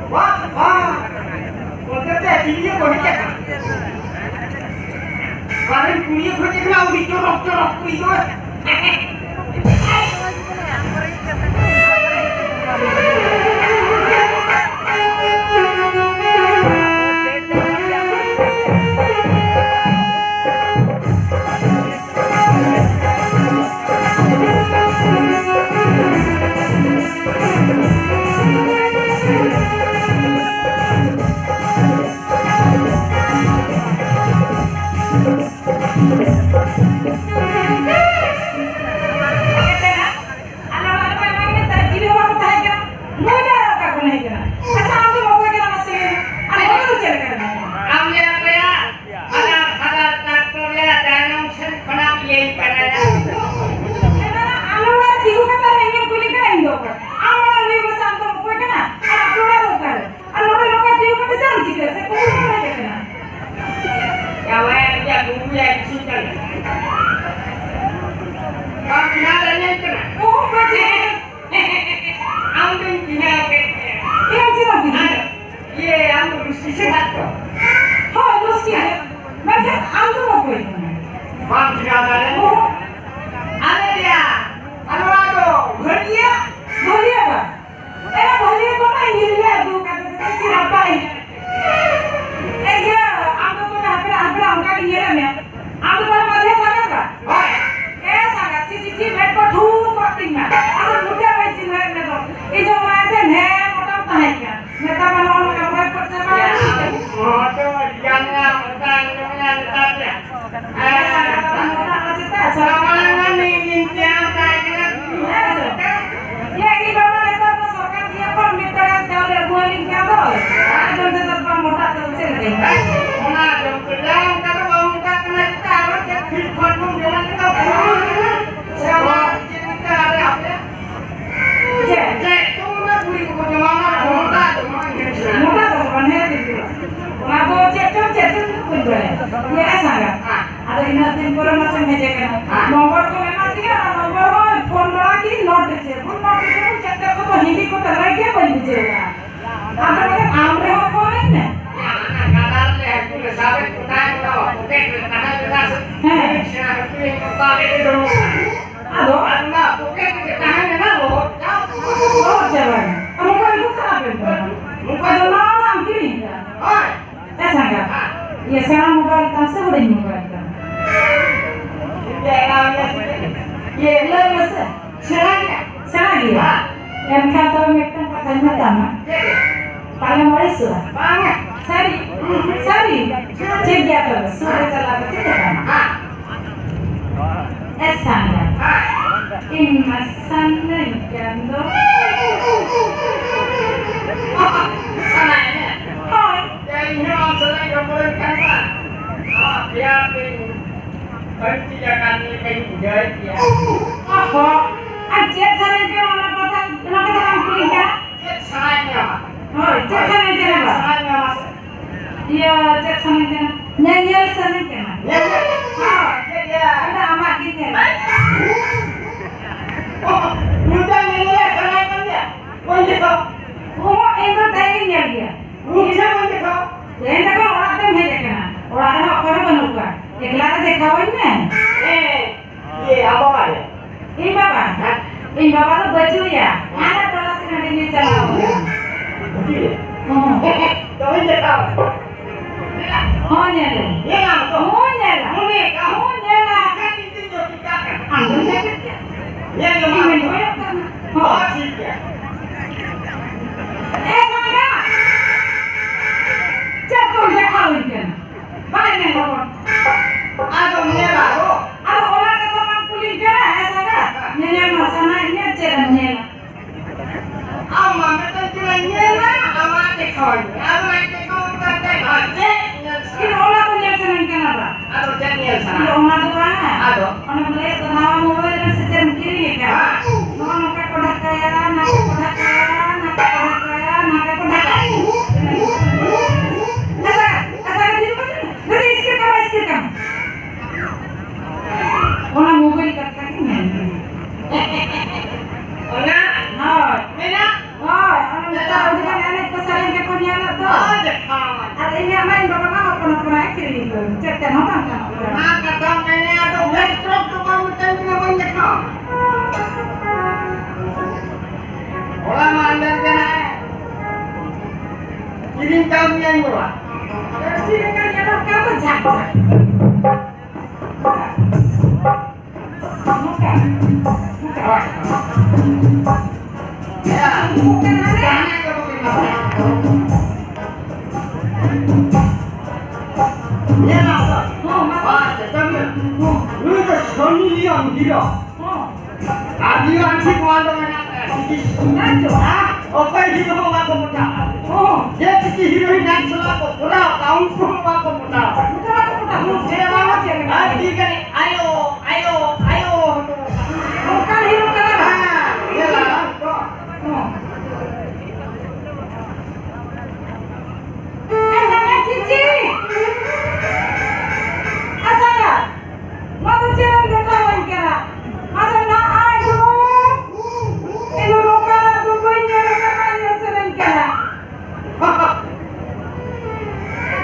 Wah, wah. Kontennya dia boleh. Kemarin kuliah berarti kena udah corok-corok itu. ini main bapak mau pernah kiri itu. Cerita nonton kan. Nah, kadang ini ada truk tuh kamu tanya banyak kok. Orang mandar kena. Kirim kami yang berapa? Sini kan ya kamu jaga. Muka. Ya, Bukan aneh. jangan kalau kita. Ya, Oh, mas. ah, tetapi, lu itu Sony yang dia. Oh. Adilan si kuandang anak sih. Lanjut. Ah, oke itu mau aku muda. Oh. Dia sih hidup yang selalu kurang tahun pun aku muda. Bukan aku udah. Dia mau cek. Ah, dia ni, ayo. Bukan hidup kan. Ah, dia lah. Oh. Jangan cici. Asal mau tuh jalan ke kawan kira. Asal nak aduh. Itu lokal tuh punya rekamannya sering kira.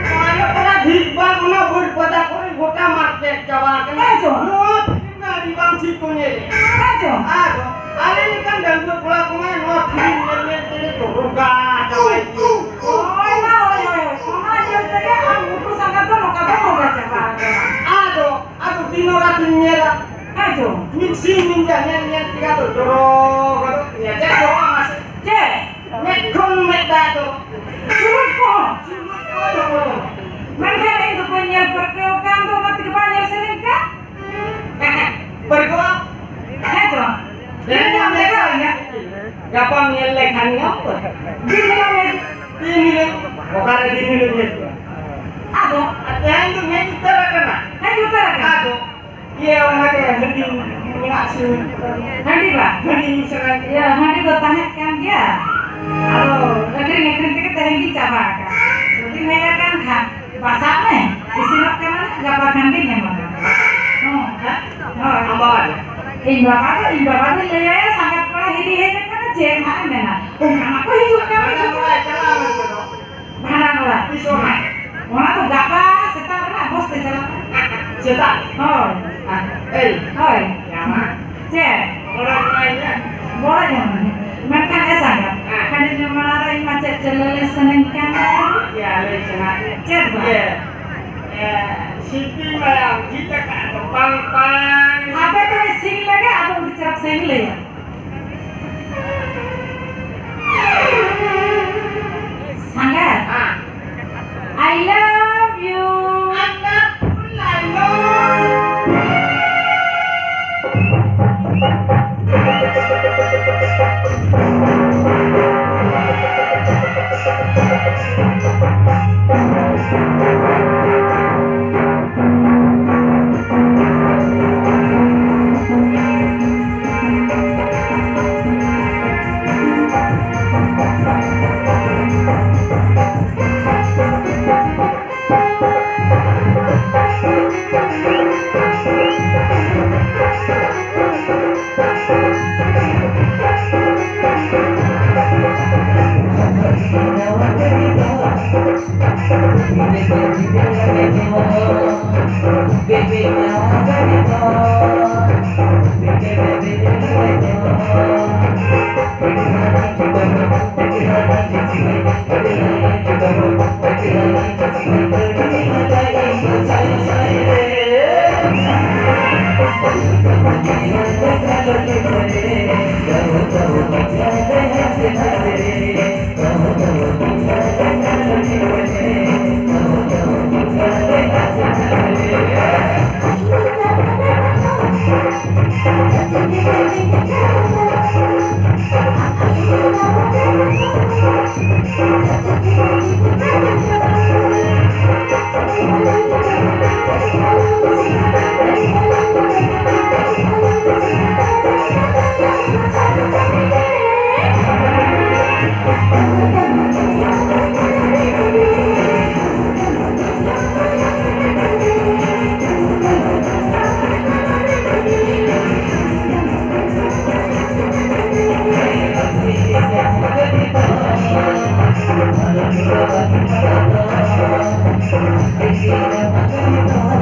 Kalau pernah dibang nabur pada kota market Jawa kan. Ayo. Not, nggak dibang situ nih. Aduh. Aduh, ada ini kan dan buat pulang kemana? Not, ini turun Jawa itu. Oi, kemana dia tadi? Aku sangat tuh lokal mau baca apa? Aduh, tino ratinya. Aduh. Mixi minjanya tiga tuh dorong, ya jadi orang masih. Cek. Mekon tuh. Suruh kok. Aduh. Mereka itu punya perkeokan tuh nanti kebanyakan sering kan? Bergerak. Aduh. Jadi mereka ya. Gampang nyelekannya apa? Di mana? Ini bukan di ini. Aduh. Ada yang itu nyanyi terkena. Aduh terang. Aduh. Iya orang ada yang hening ngasih. Handi lah. Hening serang. Ya, handi bertanya kan dia. Aduh, ngekring kita tinggi coba kan. Jadi mereka kan pasarnya disilap kan nggak bakal dia mana. Oh, oh, Ambawan. Imbak ada ya sangat pernah ini kan jen mana mana. Oh, aku hidup kan hidup. Mana lah. Isoman. Mana tuh gapa setar lah bos terjalan. Cetak. Oh, oh, Ya mah. jen. Orang lainnya. Boleh ya mana. Makan sangat. Kan ini mana yang macet jelele seneng kan. Ya, lecenah. Jen. Iya. Siti bayang kita kan pang. Apa itu sing lagi atau bicara sing lagi? Sangat. I love you. Anak lalu. Thank you. gitu.